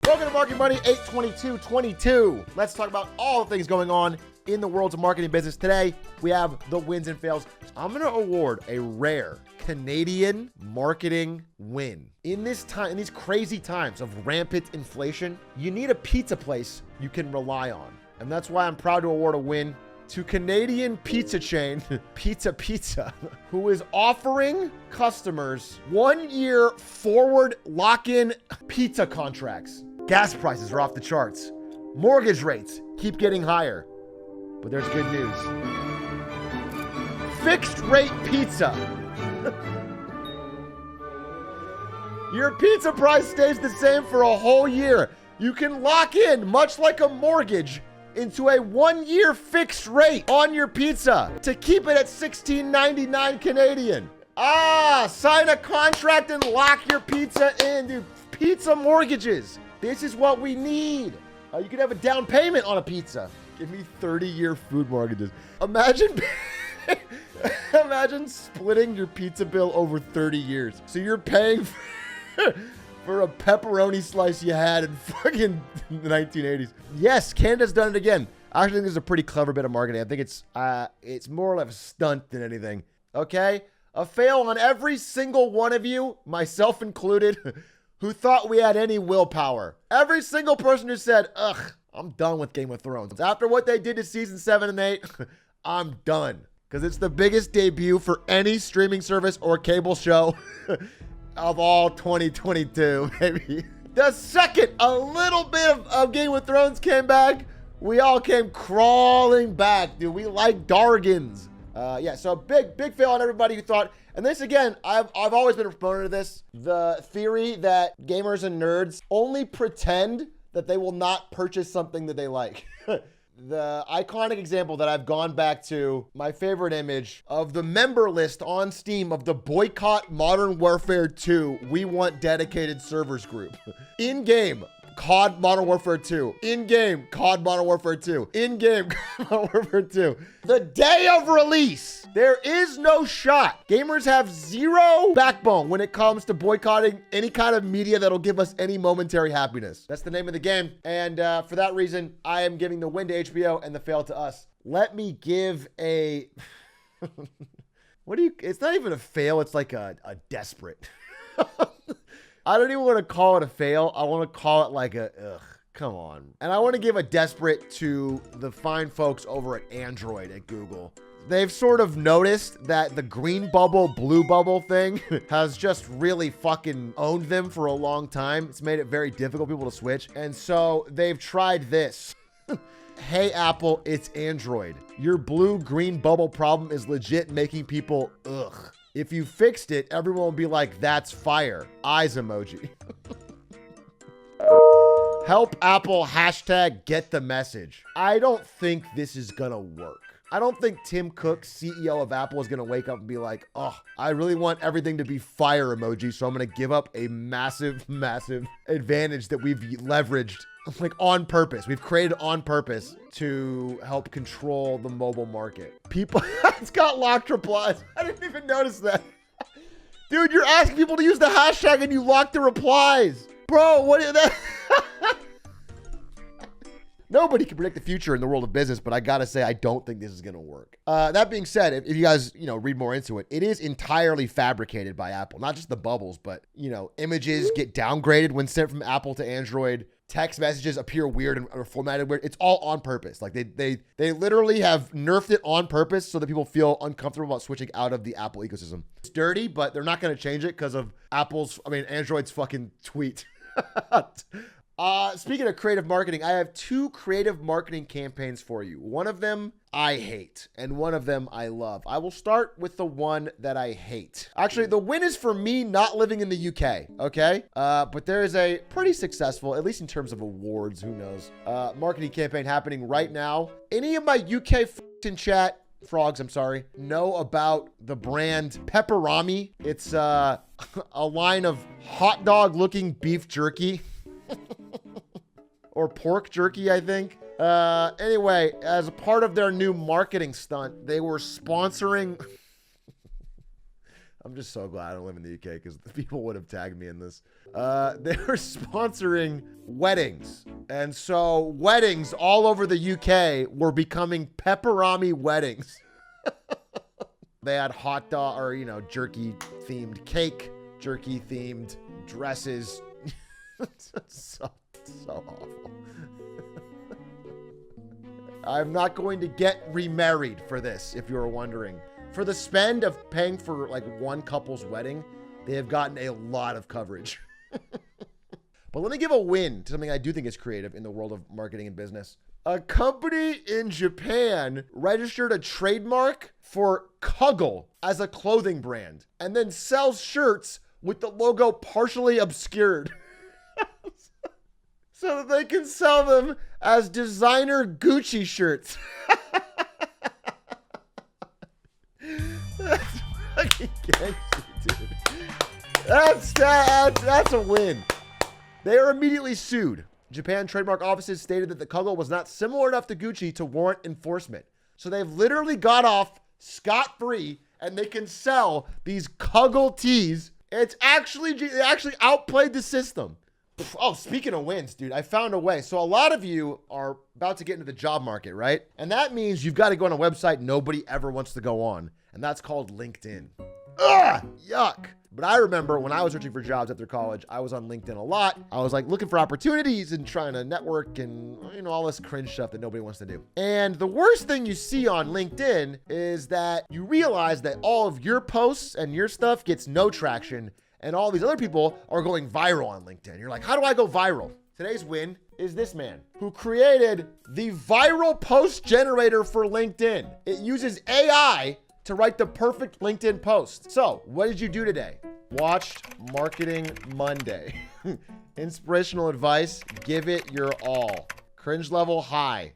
Welcome to Marketing Money 82222. Let's talk about all the things going on in the world of marketing business. Today, we have the wins and fails. I'm going to award a rare Canadian marketing win. In these crazy times of rampant inflation, you need a pizza place you can rely on. And that's why I'm proud to award a win to Canadian pizza chain Pizza, who is offering customers 1 year forward lock-in pizza contracts. Gas prices are off the charts. Mortgage rates keep getting higher. But there's good news. Fixed rate pizza. Your pizza price stays the same for a whole year. You can lock in, much like a mortgage, into a 1 year fixed rate on your pizza to keep it at $16.99 Canadian. Sign a contract and lock your pizza in, dude. Pizza mortgages. This is what we need. You could have a down payment on a pizza. Give me 30-year food mortgages. Imagine splitting your pizza bill over 30 years. So you're paying for a pepperoni slice you had in fucking the 1980s. Yes, Canada's done it again. I actually think this is a pretty clever bit of marketing. I think it's more of a stunt than anything. Okay? A fail on every single one of you, myself included, who thought we had any willpower. Every single person who said, ugh, I'm done with Game of Thrones. After what they did to season 7 and 8, I'm done. Because it's the biggest debut for any streaming service or cable show of all 2022, baby. The second a little bit of Game of Thrones came back, we all came crawling back, dude. We like Dargans. So big fail on everybody who thought, and this again, I've always been a proponent of this, the theory that gamers and nerds only pretend that they will not purchase something that they like. The iconic example that I've gone back to, my favorite image of the member list on Steam of the Boycott Modern Warfare 2 We Want Dedicated Servers group. In-game, COD Modern Warfare 2. In-game, COD Modern Warfare 2. In-game, COD Modern Warfare 2. The day of release, there is no shot. Gamers have zero backbone when it comes to boycotting any kind of media that'll give us any momentary happiness. That's the name of the game. And for that reason, I am giving the win to HBO and the fail to us. Let me give a... It's not even a fail. It's like a desperate. I don't even want to call it a fail. I want to call it like ugh, come on. And I want to give a desperate to the fine folks over at Android at Google. They've sort of noticed that the green bubble, blue bubble thing has just really fucking owned them for a long time. It's made it very difficult for people to switch. And so they've tried this. Hey, Apple, it's Android. Your blue-green bubble problem is legit making people ugh. If you fixed it, everyone will be like, that's fire. Eyes emoji. Help Apple hashtag get the message. I don't think this is gonna work. I don't think Tim Cook, CEO of Apple, is gonna wake up and be like, oh, I really want everything to be fire emoji, so I'm gonna give up a massive advantage that we've leveraged like on purpose. We've created on purpose to help control the mobile market. People, it's got locked replies. I didn't even notice that. Dude, you're asking people to use the hashtag and you locked the replies. Bro, what is that? Nobody can predict the future in the world of business, but I gotta say, I don't think this is gonna work. That being said, if you guys, read more into it, it is entirely fabricated by Apple. Not just the bubbles, but, images get downgraded when sent from Apple to Android. Text messages appear weird or formatted weird. It's all on purpose. Like they literally have nerfed it on purpose so that people feel uncomfortable about switching out of the Apple ecosystem. It's dirty, but they're not gonna change it because of Android's fucking tweet. Speaking of creative marketing, I have 2 creative marketing campaigns for you. One of them I hate, and one of them I love. I will start with the one that I hate. Actually, the win is for me not living in the UK, okay? But there is a pretty successful, at least in terms of awards, who knows, marketing campaign happening right now. Any of my UK in chat, frogs, I'm sorry, know about the brand Pepperami? It's a line of hot dog looking beef jerky. Or pork jerky, I think. Anyway, as a part of their new marketing stunt, they were sponsoring I'm just so glad I don't live in the UK because the people would have tagged me in this. They were sponsoring weddings. And so weddings all over the UK were becoming pepperami weddings. They had hot dog or, jerky themed cake, jerky themed dresses. so awful. I'm not going to get remarried for this, if you were wondering. For the spend of paying for like one couple's wedding, they have gotten a lot of coverage. But let me give a win to something I do think is creative in the world of marketing and business. A company in Japan registered a trademark for Kuggle as a clothing brand and then sells shirts with the logo partially obscured. So that they can sell them as designer Gucci shirts. That's fucking gangster, dude. That's a win. They are immediately sued. Japan trademark offices stated that the Kuggle was not similar enough to Gucci to warrant enforcement. So they've literally got off scot-free and they can sell these Kuggle tees. They actually outplayed the system. Oh, speaking of wins, dude, I found a way. So a lot of you are about to get into the job market, right? And that means you've got to go on a website nobody ever wants to go on. And that's called LinkedIn. Ugh, yuck. But I remember when I was searching for jobs after college, I was on LinkedIn a lot. I was like looking for opportunities and trying to network and, all this cringe stuff that nobody wants to do. And the worst thing you see on LinkedIn is that you realize that all of your posts and your stuff gets no traction. And all these other people are going viral on LinkedIn. You're like, how do I go viral? Today's win is this man who created the viral post generator for LinkedIn. It uses AI to write the perfect LinkedIn post. So what did you do today? Watched Marketing Monday. Inspirational advice, give it your all. Cringe level high,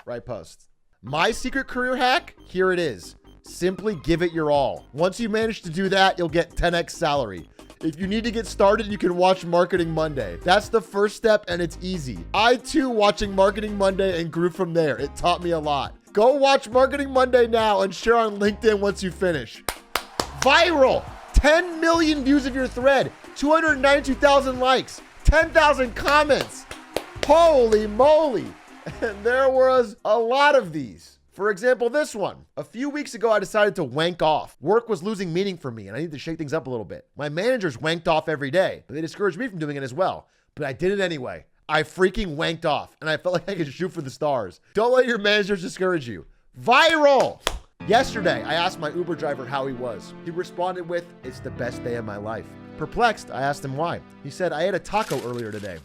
write post. My secret career hack, here it is. Simply give it your all. Once you manage to do that, you'll get 10x salary. If you need to get started, you can watch Marketing Monday. That's the first step and it's easy. I too watching Marketing Monday and grew from there. It taught me a lot. Go watch Marketing Monday now and share on LinkedIn once you finish. Viral, 10 million views of your thread, 292,000 likes, 10,000 comments. Holy moly. And there was a lot of these. For example, this one. A few weeks ago, I decided to wank off. Work was losing meaning for me and I needed to shake things up a little bit. My managers wanked off every day, but they discouraged me from doing it as well. But I did it anyway. I freaking wanked off and I felt like I could shoot for the stars. Don't let your managers discourage you. Viral! Yesterday, I asked my Uber driver how he was. He responded with, "It's the best day of my life." Perplexed, I asked him why. He said, "I ate a taco earlier today."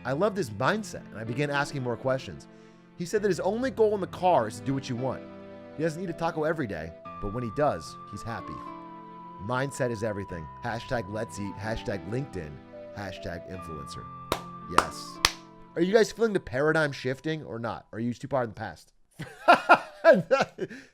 I loved his mindset and I began asking more questions. He said that his only goal in the car is to do what you want. He doesn't eat a taco every day, but when he does, he's happy. Mindset is everything. Hashtag let's eat, hashtag LinkedIn, hashtag influencer. Yes. Are you guys feeling the paradigm shifting or not? Or are you too far in the past?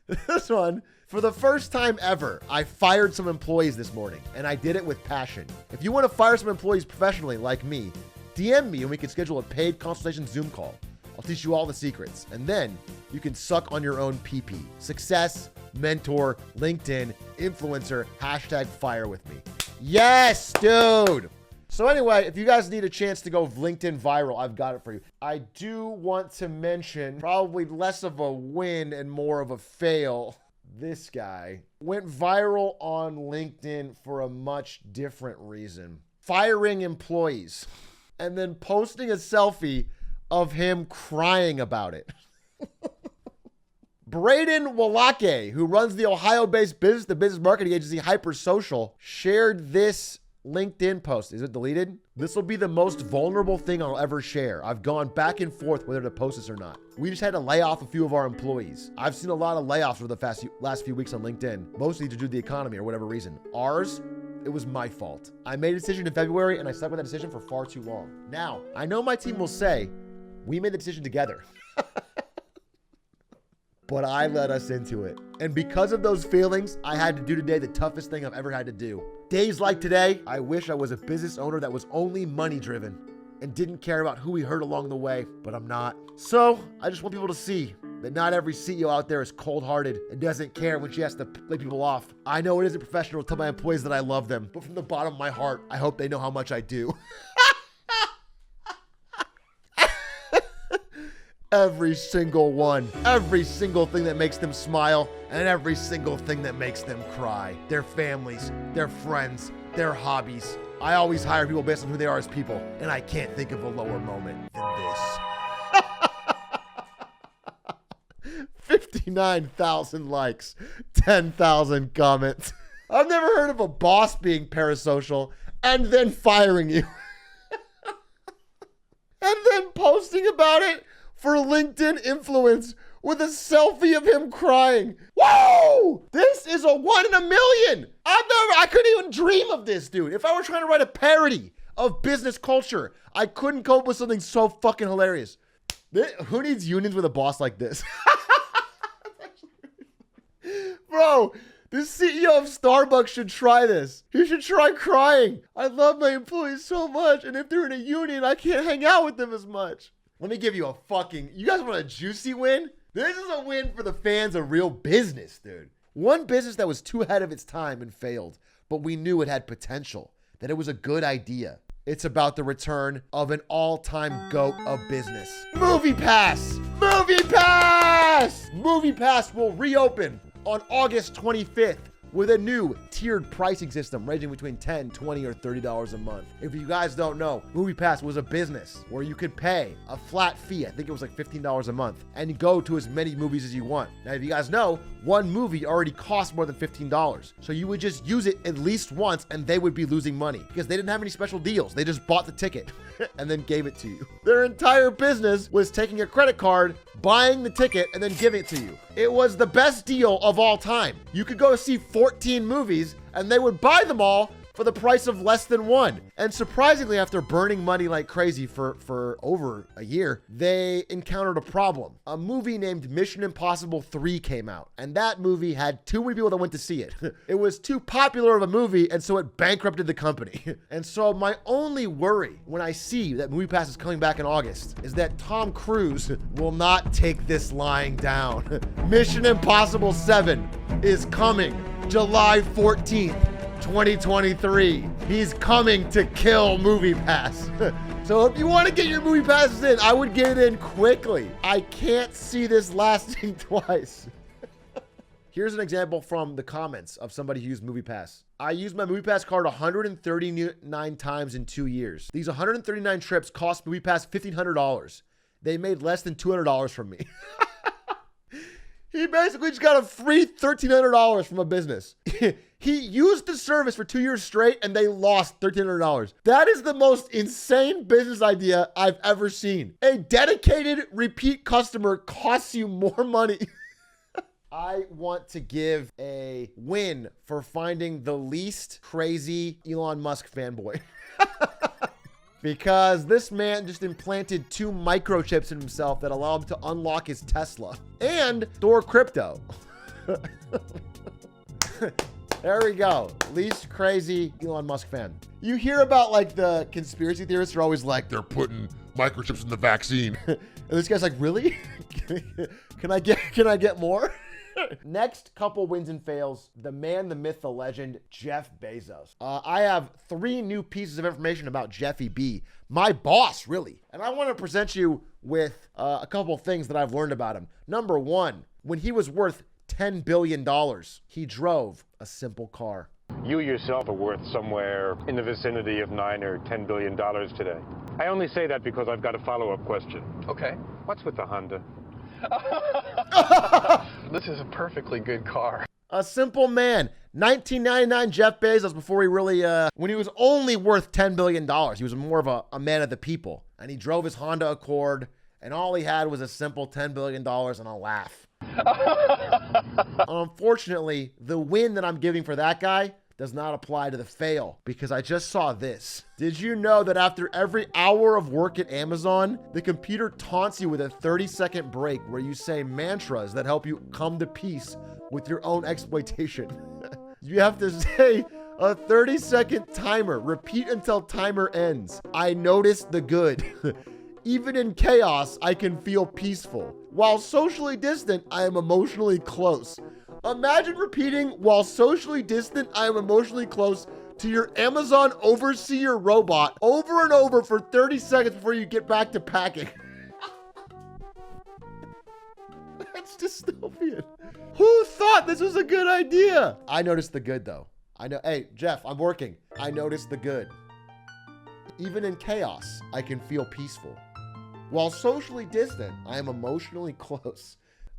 This one, for the first time ever, I fired some employees this morning and I did it with passion. If you want to fire some employees professionally like me, DM me and we can schedule a paid consultation Zoom call. I'll teach you all the secrets, and then you can suck on your own PP. Success, mentor, LinkedIn, influencer, hashtag fire with me. Yes, dude. So anyway, if you guys need a chance to go LinkedIn viral, I've got it for you. I do want to mention probably less of a win and more of a fail. This guy went viral on LinkedIn for a much different reason. Firing employees and then posting a selfie of him crying about it. Braden Walake, who runs the Ohio-based business marketing agency Hypersocial, shared this LinkedIn post. Is it deleted? This will be the most vulnerable thing I'll ever share. I've gone back and forth whether to post this or not. We just had to lay off a few of our employees. I've seen a lot of layoffs over the last few weeks on LinkedIn, mostly due to the economy or whatever reason. Ours, it was my fault. I made a decision in February and I stuck with that decision for far too long. Now, I know my team will say, we made the decision together. But I led us into it. And because of those feelings, I had to do today the toughest thing I've ever had to do. Days like today, I wish I was a business owner that was only money driven and didn't care about who we hurt along the way, but I'm not. So I just want people to see that not every CEO out there is cold-hearted and doesn't care when she has to lay people off. I know it isn't professional to tell my employees that I love them, but from the bottom of my heart, I hope they know how much I do. Every single one. Every single thing that makes them smile, and every single thing that makes them cry. Their families, their friends, their hobbies. I always hire people based on who they are as people, and I can't think of a lower moment than this. 59,000 likes, 10,000 comments. I've never heard of a boss being parasocial and then firing you. And then posting about it for LinkedIn influence with a selfie of him crying. Whoa! This is a 1 in a million. I couldn't even dream of this, dude. If I were trying to write a parody of business culture, I couldn't come up with something so fucking hilarious. Who needs unions with a boss like this? Bro, the CEO of Starbucks should try this. He should try crying. I love my employees so much, and if they're in a union, I can't hang out with them as much. Let me give you a fucking... You guys want a juicy win? This is a win for the fans of real business, dude. One business that was too ahead of its time and failed, but we knew it had potential, that it was a good idea. It's about the return of an all-time GOAT of business. MoviePass! MoviePass! MoviePass will reopen on August 25th with a new tiered pricing system ranging between $10, $20, or $30 a month. If you guys don't know, MoviePass was a business where you could pay a flat fee, I think it was like $15 a month, and go to as many movies as you want. Now, if you guys know, one movie already costs more than $15. So you would just use it at least once and they would be losing money because they didn't have any special deals. They just bought the ticket and then gave it to you. Their entire business was taking a credit card, buying the ticket, and then giving it to you. It was the best deal of all time. You could go see 14 movies and they would buy them all for the price of less than one. And surprisingly, after burning money like crazy for over a year, they encountered a problem. A movie named Mission Impossible 3 came out, and that movie had too many people that went to see it. It was too popular of a movie, and so it bankrupted the company. And so my only worry when I see that MoviePass is coming back in August is that Tom Cruise will not take this lying down. Mission Impossible 7 is coming July 14th. 2023. He's coming to kill MoviePass. So if you want to get your MoviePasses in, I would get it in quickly. I can't see this lasting twice. Here's an example from the comments of somebody who used MoviePass. I used my MoviePass card 139 times in 2 years. These 139 trips cost MoviePass $1,500. They made less than $200 from me. He basically just got a free $1,300 from a business. He used the service for 2 years straight and they lost $1,300. That is the most insane business idea I've ever seen. A dedicated repeat customer costs you more money. I want to give a win for finding the least crazy Elon Musk fanboy. Because this man just implanted 2 microchips in himself that allow him to unlock his Tesla and store crypto. There we go. Least crazy Elon Musk fan. You hear about like the conspiracy theorists are always like, they're putting microchips in the vaccine. And this guy's like, really? Can I get more? Next couple wins and fails, the man, the myth, the legend, Jeff Bezos. I have 3 new pieces of information about Jeffy B, my boss, really. And I want to present you with a couple of things that I've learned about him. Number 1, when he was worth $10 billion, he drove a simple car. You yourself are worth somewhere in the vicinity of $9 or $10 billion today. I only say that because I've got a follow-up question. Okay. What's with the Honda? This is a perfectly good car. A simple man. 1999 Jeff Bezos, before he really, when he was only worth $10 billion, he was more of a man of the people. And he drove his Honda Accord, and all he had was a simple $10 billion and a laugh. Unfortunately, the win that I'm giving for that guy does not apply to the fail, because I just saw this. Did you know that after every hour of work at Amazon, the computer taunts you with a 30-second break where you say mantras that help you come to peace with your own exploitation? You have to say a 30-second timer. Repeat until timer ends. I noticed the good. Even in chaos, I can feel peaceful. While socially distant, I am emotionally close. Imagine repeating, while socially distant, I am emotionally close to your Amazon overseer robot over and over for 30 seconds before you get back to packing. That's dystopian. Who thought this was a good idea? I noticed the good though. I know, hey, Jeff, I'm working. I noticed the good. Even in chaos, I can feel peaceful. While socially distant, I am emotionally close.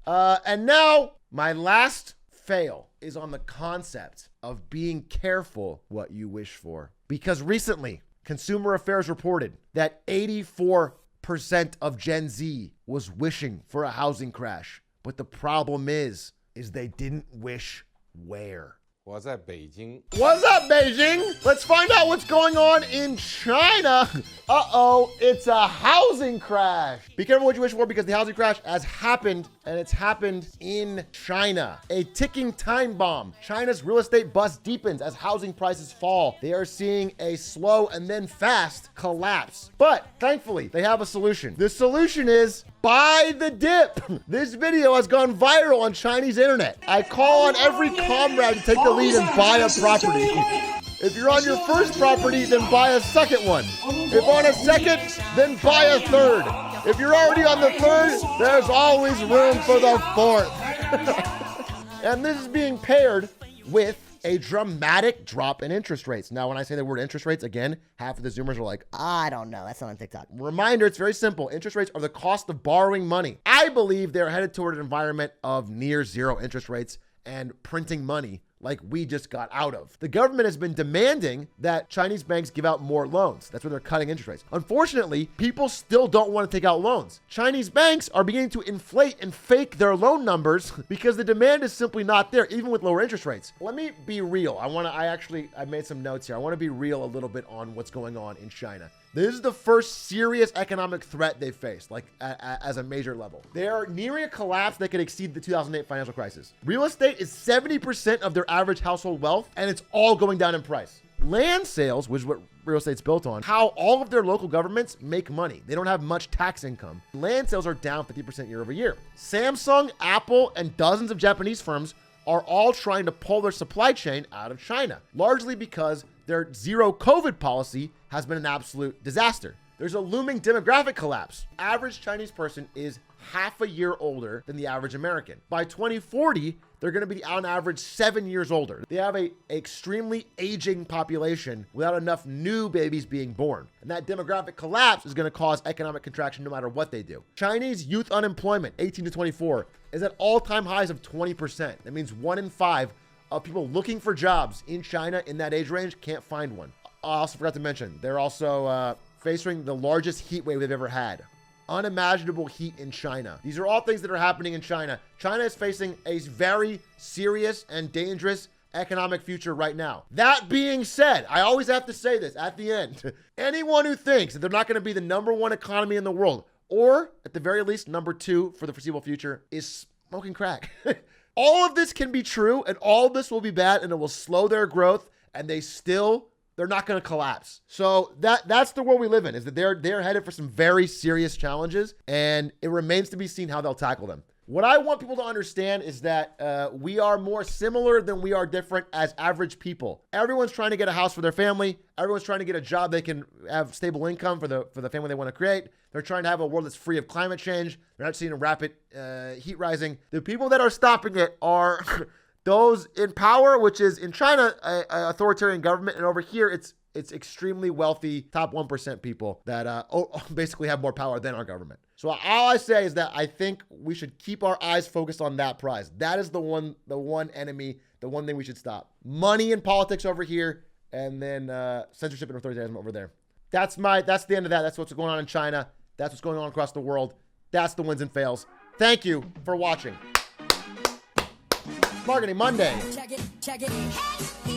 And now, my last fail is on the concept of being careful what you wish for. Because recently, Consumer Affairs reported that 84% of Gen Z was wishing for a housing crash. But the problem is they didn't wish where. 我在北京。 What's up, Beijing? Let's find out what's going on in China. Uh-oh, it's a housing crash. Be careful what you wish for because the housing crash has happened, and it's happened in China. A ticking time bomb. China's real estate bust deepens as housing prices fall. They are seeing a slow and then fast collapse. But thankfully, they have a solution. The solution is buy the dip. This video has gone viral on Chinese internet. I call on every comrade to take the lead and buy a property. If you're on your first property, then buy a second one. If on a second, then buy a third. If you're already on the third, there's always room for the fourth. And this is being paired with a dramatic drop in interest rates. Now, when I say the word interest rates, again, half of the Zoomers are like, I don't know. That's not on TikTok. Reminder, it's very simple. Interest rates are the cost of borrowing money. I believe they're headed toward an environment of near zero interest rates and printing money like we just got out of. The government has been demanding that Chinese banks give out more loans. That's where they're cutting interest rates. Unfortunately, people still don't want to take out loans. Chinese banks are beginning to inflate and fake their loan numbers because the demand is simply not there, even with lower interest rates. Let me be real. I made some notes here. I want to be real a little bit on what's going on in China. This is the first serious economic threat they've faced, like as a major level. They are nearing a collapse that could exceed the 2008 financial crisis. Real estate is 70% of their average household wealth, and it's all going down in price. Land sales, which is what real estate's built on, how all of their local governments make money. They don't have much tax income. Land sales are down 50% year over year. Samsung, Apple, and dozens of Japanese firms are all trying to pull their supply chain out of China, largely because their zero COVID policy has been an absolute disaster. There's a looming demographic collapse. Average Chinese person is half a year older than the average American. By 2040, they're going to be on average 7 years older. They have a extremely aging population without enough new babies being born. And that demographic collapse is going to cause economic contraction no matter what they do. Chinese youth unemployment, 18 to 24, is at all-time highs of 20%. That means 1 in 5 of people looking for jobs in China in that age range can't find one. I also forgot to mention, they're also facing the largest heat wave they've ever had. Unimaginable heat in China. These are all things that are happening in China. China is facing a very serious and dangerous economic future right now. That being said, I always have to say this at the end. Anyone who thinks that they're not going to be the #1 economy in the world, or at the very least #2 for the foreseeable future, is smoking crack. All of this can be true, and all of this will be bad, and it will slow their growth, and they're not going to collapse. So that's the world we live in, is that they're headed for some very serious challenges, and it remains to be seen how they'll tackle them. What I want people to understand is that we are more similar than we are different as average people. Everyone's trying to get a house for their family. Everyone's trying to get a job they can have stable income for the family they want to create. They're trying to have a world that's free of climate change. They're not seeing a rapid heat rising. The people that are stopping it are those in power, which is in China, a authoritarian government. And over here, it's extremely wealthy, top 1% people that basically have more power than our government. So all I say is that I think we should keep our eyes focused on that prize. That is the one enemy, the one thing we should stop. Money and politics over here, and then censorship and authoritarianism over there. That's the end of that. That's what's going on in China. That's what's going on across the world. That's the wins and fails. Thank you for watching. Marketing Monday. Check it.